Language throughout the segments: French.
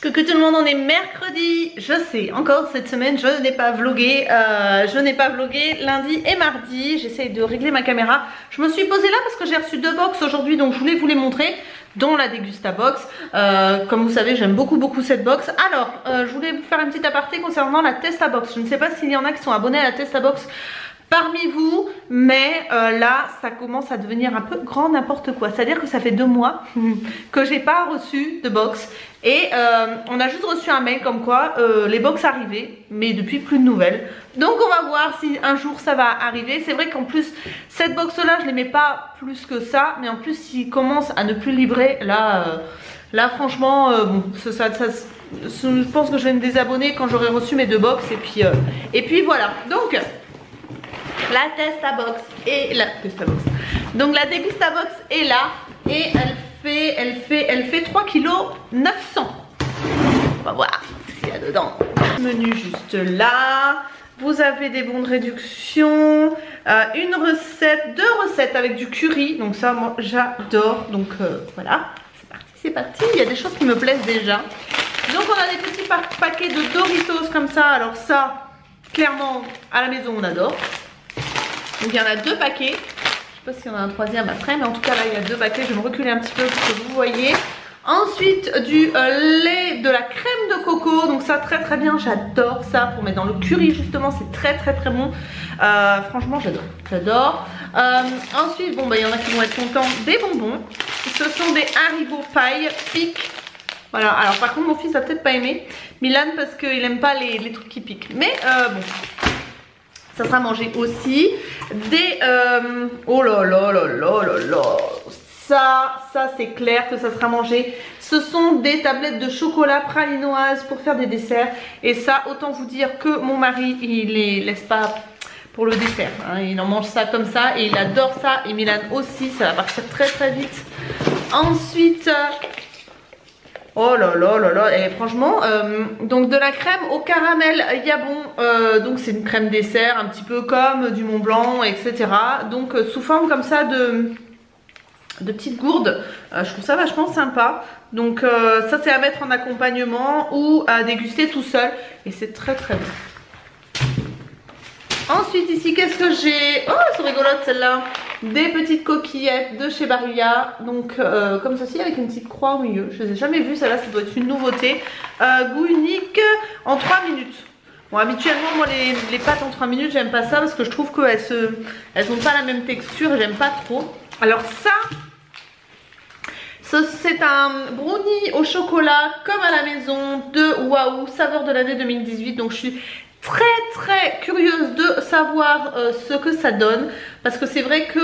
Coucou tout le monde, on est mercredi. Je sais, encore cette semaine je n'ai pas vlogué. Lundi et mardi. J'essaye de régler ma caméra. Je me suis posée là parce que j'ai reçu 2 box aujourd'hui, donc je voulais vous les montrer, dont la Dégusta Box. Comme vous savez, j'aime beaucoup cette box. Alors, je voulais vous faire un petit aparté concernant la Testa Box. Je ne sais pas s'il y en a qui sont abonnés à la Testa Box parmi vous, mais là ça commence à devenir un peu grand n'importe quoi. C'est à dire que ça fait 2 mois que j'ai pas reçu de box et on a juste reçu un mail comme quoi les box arrivaient, mais depuis plus de nouvelles. Donc on va voir si un jour ça va arriver. C'est vrai qu'en plus cette box là je l'aimais pas plus que ça, mais en plus s'il commence à ne plus livrer là, franchement bon, je pense que je vais me désabonner quand j'aurai reçu mes 2 box et puis voilà. Donc la Testa Box et la Testa Box. Donc la Dégusta Box est là et elle fait 3 kg 900. On va voir ce qu'il y a dedans. Menu juste là. Vous avez des bons de réduction, une recette, 2 recettes avec du curry. Donc ça moi j'adore. Donc voilà, c'est parti. Il y a des choses qui me plaisent déjà. Donc on a des petits paquets de Doritos comme ça. Alors ça, clairement à la maison on adore. Donc il y en a 2 paquets. Je sais pas s'il y en a un troisième après, mais en tout cas là il y a 2 paquets. Je vais me reculer un petit peu pour que vous voyez. Ensuite du lait, de la crème de coco. Donc ça très bien, j'adore ça pour mettre dans le curry justement. C'est très bon. Franchement j'adore. Ensuite bon bah il y en a qui vont être contents. Des bonbons. Ce sont des Haribo Paille Pique. Voilà, alors par contre mon fils a peut-être pas aimé Milan parce qu'il aime pas les trucs qui piquent. Mais bon, ça sera mangé aussi. Des oh là là, ça c'est clair que ça sera mangé. Ce sont des tablettes de chocolat pralinoise pour faire des desserts. Et ça, autant vous dire que mon mari il les laisse pas pour le dessert, hein. Il en mange ça comme ça et il adore ça. Et Milan aussi, ça va partir très vite. Ensuite oh là là, et franchement donc de la crème au caramel Yabon, donc c'est une crème dessert un petit peu comme du Mont Blanc, etc. Donc sous forme comme ça de petites gourdes. Je trouve ça vachement sympa. Donc ça c'est à mettre en accompagnement ou à déguster tout seul et c'est très bien. Ensuite ici qu'est-ce que j'ai? Oh c'est rigolote celle-là. Des petites coquillettes de chez Barilla. Donc comme ceci avec une petite croix au milieu. Je les ai jamais vues, celle-là ça doit être une nouveauté. Goût unique en 3 minutes. Bon habituellement moi les pâtes en 3 minutes j'aime pas ça parce que je trouve qu'elles n'ont pas la même texture et j'aime pas trop. Alors ça c'est un brownie au chocolat comme à la maison de Waouh, saveur de l'année 2018. Donc je suis très curieuse de savoir ce que ça donne parce que c'est vrai que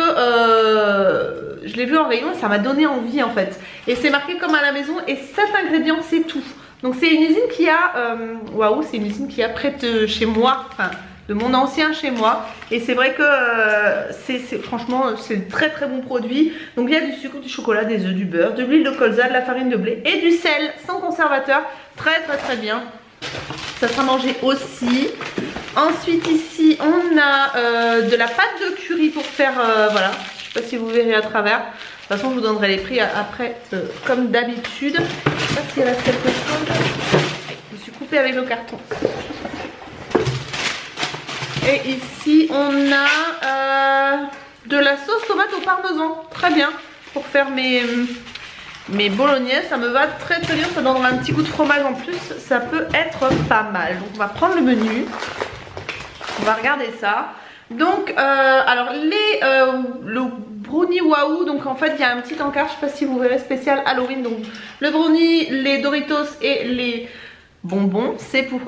je l'ai vu en rayon et ça m'a donné envie en fait. Et c'est marqué comme à la maison et cet ingrédient c'est tout. Donc c'est une usine qui a Waouh, c'est une usine qui a près de chez moi, enfin de mon ancien chez moi, et c'est vrai que franchement c'est très bon produit. Donc il y a du sucre, du chocolat, des œufs, du beurre, de l'huile de colza, de la farine de blé et du sel sans conservateur. Très bien. Ça sera mangé aussi. Ensuite ici on a de la pâte de curry pour faire voilà, je sais pas si vous verrez à travers. De toute façon je vous donnerai les prix après comme d'habitude. Je sais pas s'il reste quelque chose. Je me suis coupée avec le carton. Et ici on a de la sauce tomate au parmesan. Très bien pour faire mes bolognaises, ça me va très bien, ça donnera un petit goût de fromage en plus, ça peut être pas mal. Donc on va prendre le menu, on va regarder ça. Donc alors le brownie Waouh, donc en fait il y a un petit encart, je sais pas si vous verrez, spécial Halloween. Donc le brownie, les Doritos et les bonbons c'est pour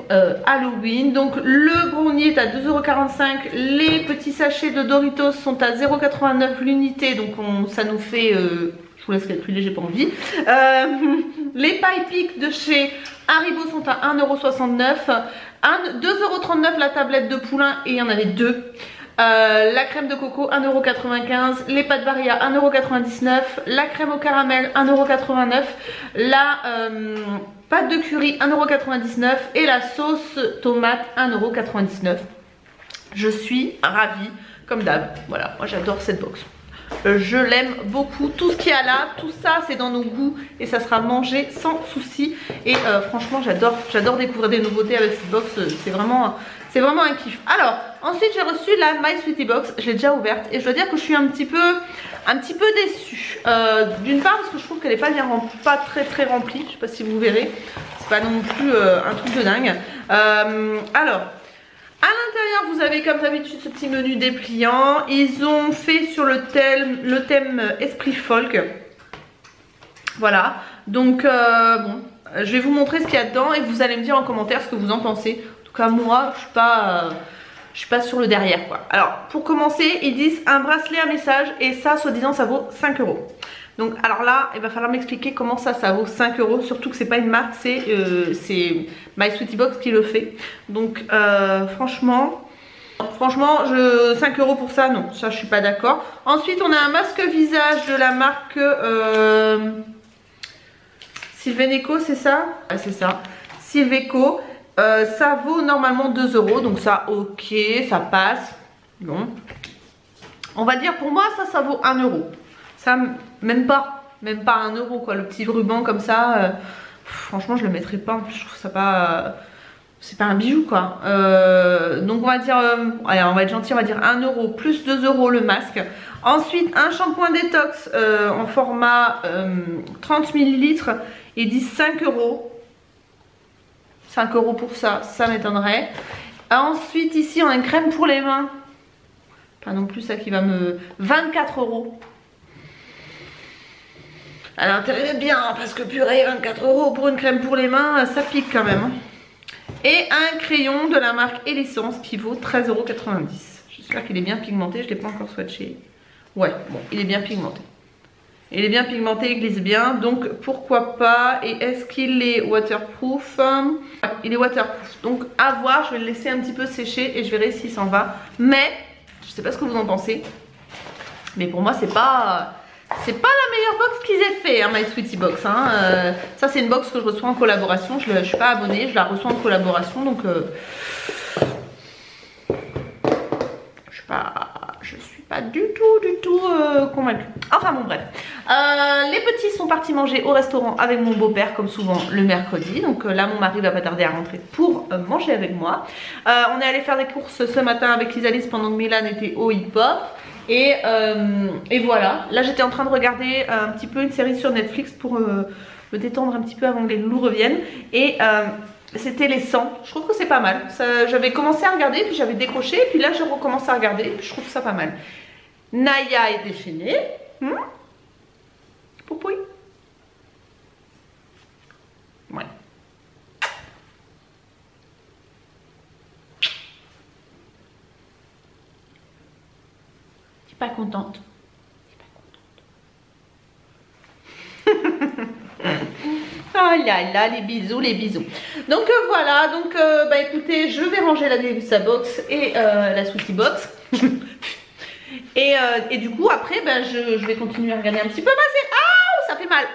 Halloween. Donc le brownie est à 2,45 €, les petits sachets de Doritos sont à 0,89 € l'unité, donc ça nous fait je vous laisse calculer, j'ai pas envie. Les pailles piques de chez Haribo sont à 1,69 €. 2,39 € la tablette de poulain et il y en avait 2. La crème de coco 1,95 €. Les pâtes Barilla 1,99 €. La crème au caramel 1,89 €. La pâte de curry 1,99 € et la sauce tomate 1,99 €. Je suis ravie comme d'hab. Voilà, moi j'adore cette box. Je l'aime beaucoup. Tout ce qu'il y a là, tout ça c'est dans nos goûts et ça sera mangé sans souci. Et franchement j'adore découvrir des nouveautés avec cette box. C'est vraiment un kiff. Alors ensuite j'ai reçu la My Sweetie Box. Je l'ai déjà ouverte et je dois dire que je suis un petit peu déçue. D'une part parce que je trouve qu'elle n'est pas très remplie. Je sais pas si vous verrez. C'est pas non plus un truc de dingue. Alors à l'intérieur vous avez comme d'habitude ce petit menu dépliant. Ils ont fait sur le thème esprit folk. Voilà. Donc bon, je vais vous montrer ce qu'il y a dedans et vous allez me dire en commentaire ce que vous en pensez. En tout cas moi je suis pas sur le derrière quoi. Alors pour commencer ils disent un bracelet à message et ça soi-disant ça vaut 5 €. Donc alors là il va falloir m'expliquer comment ça vaut 5 €, surtout que c'est pas une marque, c'est My Sweetie Box qui le fait. Donc franchement 5 € pour ça, non, ça je suis pas d'accord. Ensuite on a un masque visage de la marque Sylveneco, c'est ça? C'est ça, Sylveco. Ça vaut normalement 2 €, donc ça ok, ça passe. Bon, on va dire pour moi ça vaut 1 €. Ça même pas 1 € quoi, le petit ruban comme ça. Franchement je le mettrais pas, je trouve ça pas, c'est pas un bijou quoi. Donc on va dire, allez, on va être gentil, on va dire 1 € plus 2 € le masque. Ensuite un shampoing détox en format 30 ml. Ils disent 5 €. 5 € pour ça, ça m'étonnerait. Ensuite ici on a une crème pour les mains. Pas non plus ça qui va me... 24 €. À l'intérieur bien parce que purée 24 € pour une crème pour les mains ça pique quand même. Et un crayon de la marque Essence qui vaut 13,90 €. J'espère qu'il est bien pigmenté, je ne l'ai pas encore swatché. Ouais bon il est bien pigmenté. Il est bien pigmenté, il glisse bien, donc pourquoi pas. Et est-ce qu'il est waterproof? Ouais, il est waterproof, donc à voir, je vais le laisser un petit peu sécher et je verrai s'il s'en va. Mais, je sais pas ce que vous en pensez, mais pour moi c'est pas la meilleure box qu'ils aient fait, hein, My Sweetie Box. Hein. Ça c'est une box que je reçois en collaboration, je suis pas abonnée, je la reçois en collaboration, donc je suis pas du tout convaincue. Enfin bon bref. Les petits sont partis manger au restaurant avec mon beau-père comme souvent le mercredi. Donc là mon mari va pas tarder à rentrer pour manger avec moi. On est allé faire des courses ce matin avec Isalis pendant que Milan était au hip-hop. Et voilà. Là j'étais en train de regarder un petit peu une série sur Netflix pour me détendre un petit peu avant que les loulous reviennent. Et c'était les 100, je trouve que c'est pas mal. J'avais commencé à regarder, puis j'avais décroché, puis là je recommence à regarder, puis je trouve ça pas mal. Naya est déchaînée. Poupouille. Ouais. Je suis pas contente. Oh là là, les bisous, les bisous. Donc voilà, donc bah écoutez, je vais ranger la Delusa Box et la Sweetie Box. et du coup après bah, je vais continuer à regarder un petit peu ça fait mal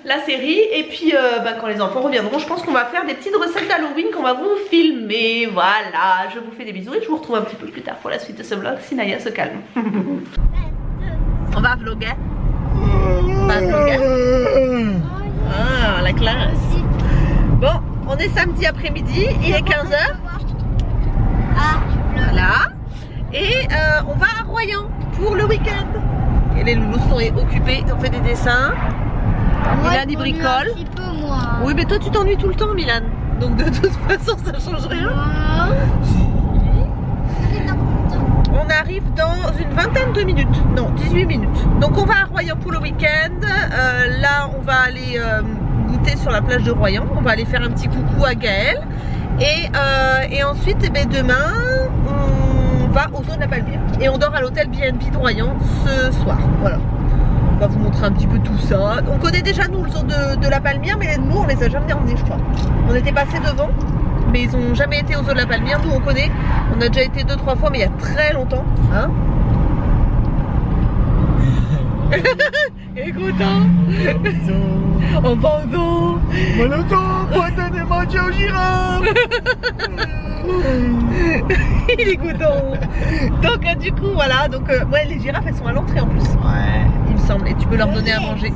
la série. Et puis bah, quand les enfants reviendront, je pense qu'on va faire des petites recettes d'Halloween qu'on va vous filmer. Voilà, je vous fais des bisous et je vous retrouve un petit peu plus tard pour la suite de ce vlog si Naya se calme. On va vlogger. On va vlogger. Ah, la classe. Bon, on est samedi après-midi, il est 15 h. Voilà. Et on va à Royan pour le week-end. Et les loulous sont occupés, on fait des dessins. Milan il bricole. Un petit peu, moi. Oui, mais toi tu t'ennuies tout le temps, Milan. Donc de toute façon ça change rien. On arrive dans une vingtaine de minutes, non 18 minutes. Donc on va à Royan pour le week-end. Là on va aller goûter sur la plage de Royan. On va aller faire un petit coucou à Gaël. Et ensuite eh ben, demain on va au zoo de la Palmyre. Et on dort à l'hôtel BNB de Royan ce soir. Voilà. On va vous montrer un petit peu tout ça. On connaît déjà nous le zoo de la Palmyre, mais nous on les a jamais emmenés je crois. On était passé devant. Mais ils n'ont jamais été au zoo de la Palmyre. Nous on connaît, on a déjà été 2-3 fois mais il y a très longtemps hein. Écoute hein. On va au zoo. Ciao girafe. Il est content. Donc du coup voilà, donc ouais, les girafes elles sont à l'entrée en plus. Ouais. Il me semble, et tu peux leur donner à manger.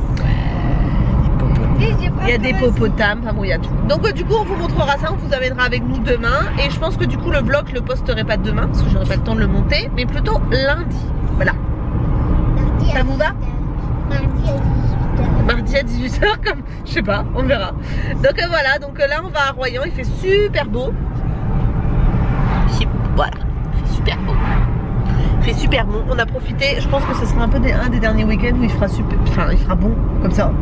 Il y a des hippopotames, enfin bon, il y a tout. Donc du coup on vous montrera ça, on vous amènera avec nous demain. Et je pense que du coup le vlog je le posterai pas demain parce que j'aurai pas le temps de le monter, mais plutôt lundi. Voilà. Ça vous va? Mardi à 18h, comme je sais pas, on verra. Donc voilà, donc là on va à Royan, il fait super beau. Voilà, il fait super beau. Il fait super bon, on a profité, je pense que ce sera un peu un des derniers week-ends où il fera super, enfin il fera bon comme ça.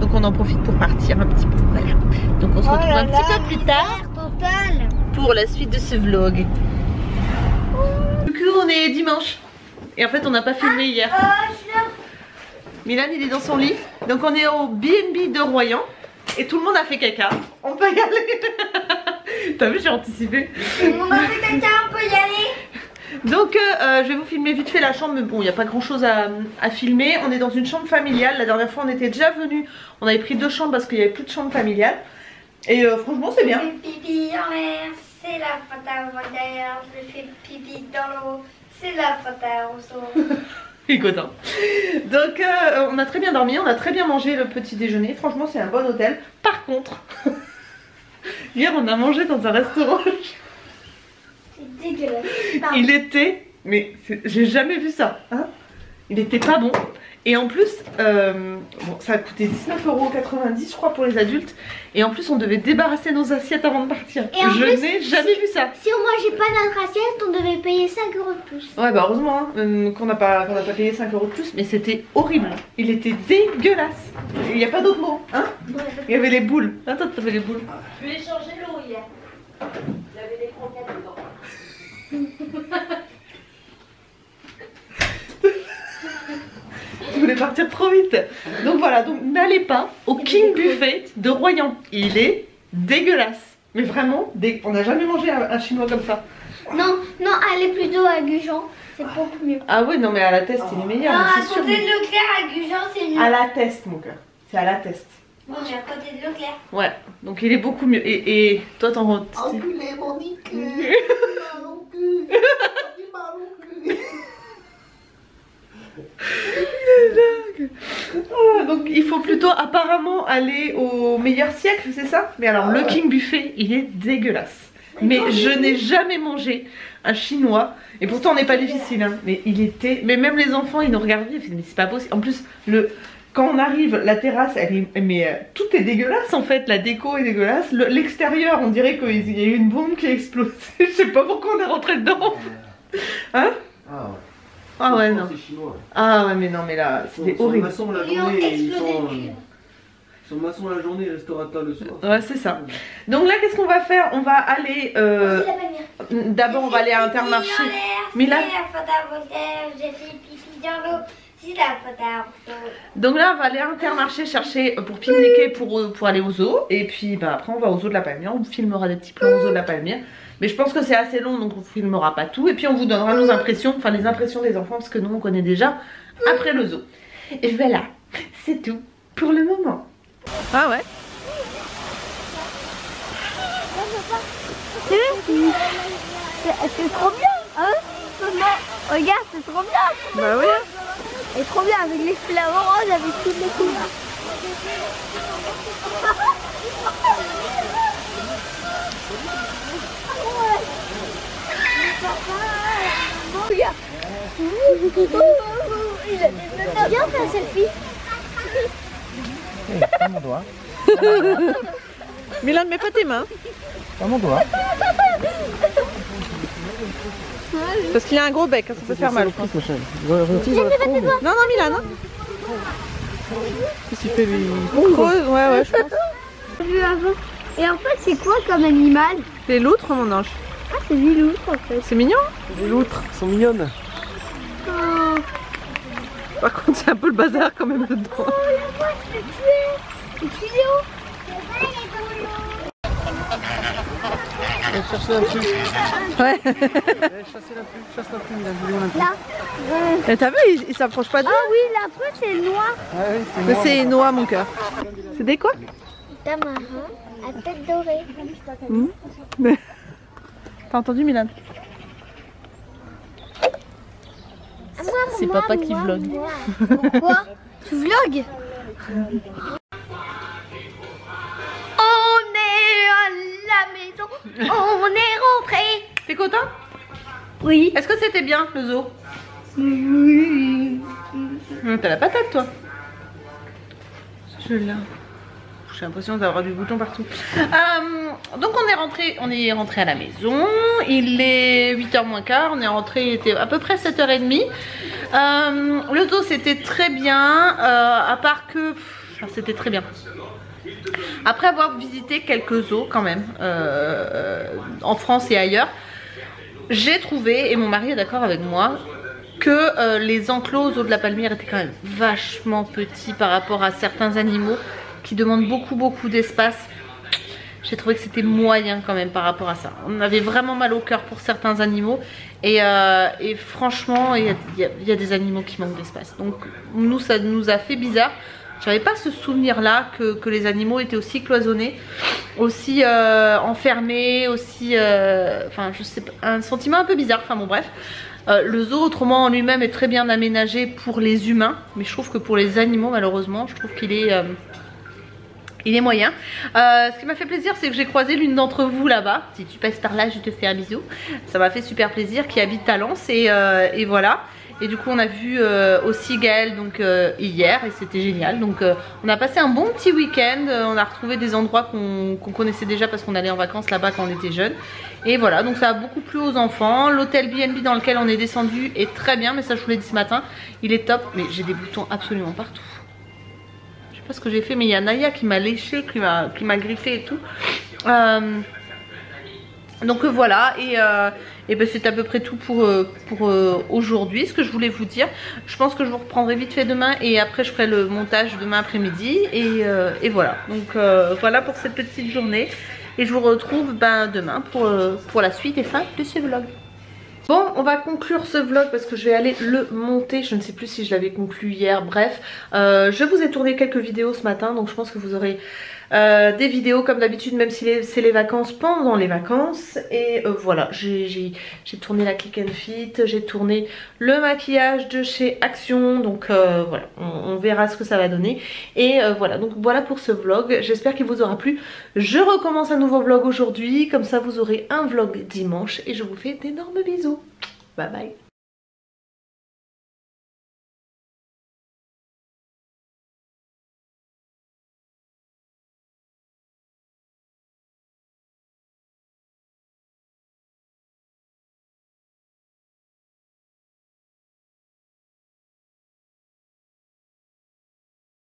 Donc on en profite pour partir un petit peu, voilà. Donc on se retrouve un petit peu plus tard pour la suite de ce vlog. Du coup on est dimanche et en fait on n'a pas filmé hier. Milan il est dans son lit, donc on est au B&B de Royan et tout le monde a fait caca. On peut y aller. T'as vu, j'ai anticipé. On a fait caca, on peut y aller. Donc je vais vous filmer vite fait la chambre, mais bon il n'y a pas grand chose à filmer. On est dans une chambre familiale, la dernière fois on était déjà venu, on avait pris 2 chambres parce qu'il n'y avait plus de chambre familiale. Et franchement c'est bien. Je fais pipi en l'air, c'est la faute à Voltaire. Je fais pipi dans l'eau, c'est la faute à Rousseau. Il est content. Donc on a très bien dormi, on a très bien mangé le petit déjeuner. Franchement c'est un bon hôtel. Par contre, hier on a mangé dans un restaurant. C'est dégueulasse. Il était, mais j'ai jamais vu ça, hein. Il était pas bon. Et en plus, bon, ça a coûté 19,90 € je crois pour les adultes. Et en plus on devait débarrasser nos assiettes avant de partir. Je n'ai jamais vu ça. Si on mangeait pas notre assiette, on devait payer 5 € de plus. Ouais bah heureusement hein, qu'on n'a pas payé 5 € de plus. Mais c'était horrible. Il était dégueulasse. Il n'y a pas d'autre mot, hein. Il y avait les boules. Attends, t'avais les boules. Je lui ai changé l'eau hier. Il y avait des croquettes dedans. Je voulais partir trop vite. Donc voilà, donc n'allez pas au King Buffet de Royan. Il est dégueulasse. Mais vraiment, on n'a jamais mangé un chinois comme ça. Non, non, allez plutôt à Gujan, c'est beaucoup mieux. Ah oui, non mais à la test il est meilleur, Non, c'est à sûr. côté de Leclerc, à Gujan, c'est mieux. À la test mon cœur, c'est à la test. Bon, mais à côté de Leclerc. Ouais, donc il est beaucoup mieux. Et toi t'en rentres. Enculé mon niqué. Oh, donc il faut plutôt apparemment aller au meilleur siècle, c'est ça? Mais alors le King Buffet, il est dégueulasse. Mais je n'ai jamais mangé un chinois. Et pourtant on n'est pas difficile hein. Mais il était. Mais même les enfants ils nous regardaient, ils disaient mais c'est pas possible. En plus quand on arrive, la terrasse, elle est. Mais tout est dégueulasse en fait, la déco est dégueulasse. L'extérieur, on dirait qu'il y a eu une bombe qui a explosé. Je sais pas pourquoi on est rentré dedans. Hein? Ah ouais. Ah ouais, non. Chinois. Ah ouais, mais non, mais là, c'était horrible. Ils sont maçons la journée, ils sont maçons la journée, restaurateurs le soir. Ouais, c'est ça. Donc là, qu'est-ce qu'on va faire? On va aller. D'abord, on va aller à Intermarché. Milan. J'ai fait pipi dans l'eau. C'est la faute à Rousseau. Donc là, on va aller à Intermarché chercher pour pique-niquer pour aller au zoo. Et puis bah, après, on va au zoo de la Palmière. On filmera des petits plans au zoo de la Palmière. Mais je pense que c'est assez long, donc on filmera pas tout. Et puis on vous donnera nos impressions, enfin les impressions des enfants, parce que nous on connaît déjà après le zoo. Et voilà, c'est tout pour le moment. Ah ouais. C'est trop bien, hein? Maman, regarde, c'est trop bien. Bah oui. C'est trop bien avec les flamants roses, avec toutes les couleurs. Regarde. Viens faire un selfie. Pas mon doigt. Milan, mets pas tes mains. Pas mon doigt. Parce qu'il a un gros bec, ça peut faire mal. Non, Non, Milan. Hein. Qu'est-ce qu'il fait lui? Ouais, je pense. Et en fait, c'est quoi comme animal? Les loutres, mon ange. Ah, c'est des loutres en fait. C'est mignon. Les loutres sont mignonnes. Oh, Par contre, c'est un peu le bazar quand même dedans. la voix, je l'ai tué. C'est tuyau. Cherchez la pluie. Ouais. Chasse la pluie, Là. Et t'as vu, il s'approche pas de Ah oui, la truc, c'est noir. Ah oui, Mais c'est noix, mon cœur. C'est des quoi? Tamarin. À tête dorée. T'as entendu Milan? C'est papa qui vlog. Quoi? Tu vlogs? On est à la maison, on est rentré. T'es content? Oui. Est-ce que c'était bien le zoo? Oui. T'as la patate toi? Je l'ai. J'ai l'impression d'avoir du bouton partout. Donc on est rentré à la maison. Il est 8h moins quart. On est rentré, il était à peu près 7h30. Le zoo c'était très bien. À part que c'était très bien. Après avoir visité quelques zoos quand même en France et ailleurs, j'ai trouvé, et mon mari est d'accord avec moi, que les enclos au zoo de la Palmière étaient quand même vachement petits par rapport à certains animaux qui demandent beaucoup d'espace. J'ai trouvé que c'était moyen quand même par rapport à ça. On avait vraiment mal au cœur pour certains animaux et franchement il y a des animaux qui manquent d'espace. Donc nous ça nous a fait bizarre. J'avais pas ce souvenir là que les animaux étaient aussi cloisonnés, aussi enfermés, aussi enfin je sais pas, un sentiment un peu bizarre, enfin bon bref. Le zoo autrement en lui-même est très bien aménagé pour les humains, mais je trouve que pour les animaux malheureusement je trouve qu'il est moyen. Ce qui m'a fait plaisir c'est que j'ai croisé l'une d'entre vous là-bas. Si tu passes par là je te fais un bisou. Ça m'a fait super plaisir, qui habite à Lens et voilà. Et du coup on a vu aussi Gaël donc hier et c'était génial. Donc on a passé un bon petit week-end. On a retrouvé des endroits qu'on connaissait déjà parce qu'on allait en vacances là-bas quand on était jeunes. Et voilà, donc ça a beaucoup plu aux enfants. L'hôtel BNB dans lequel on est descendu est très bien, mais ça je vous l'ai dit ce matin, il est top. Mais j'ai des boutons absolument partout. Je sais pas ce que j'ai fait, mais il y a Naya qui m'a léché, qui m'a griffé et tout. Donc voilà, et ben c'est à peu près tout pour aujourd'hui, ce que je voulais vous dire. Je pense que je vous reprendrai vite fait demain et après je ferai le montage demain après-midi et voilà. Donc voilà pour cette petite journée et je vous retrouve demain pour la suite et fin de ce vlog. Bon, on va conclure ce vlog parce que je vais aller le monter. Je ne sais plus si je l'avais conclu hier, bref. Je vous ai tourné quelques vidéos ce matin, donc je pense que vous aurez des vidéos comme d'habitude, même si c'est les vacances, pendant les vacances. Et voilà, j'ai tourné la Click and Fit, j'ai tourné le maquillage de chez Action. Donc voilà, on verra ce que ça va donner. Et voilà, donc voilà pour ce vlog. J'espère qu'il vous aura plu. Je recommence un nouveau vlog aujourd'hui, comme ça vous aurez un vlog dimanche. Et je vous fais d'énormes bisous. Bye bye.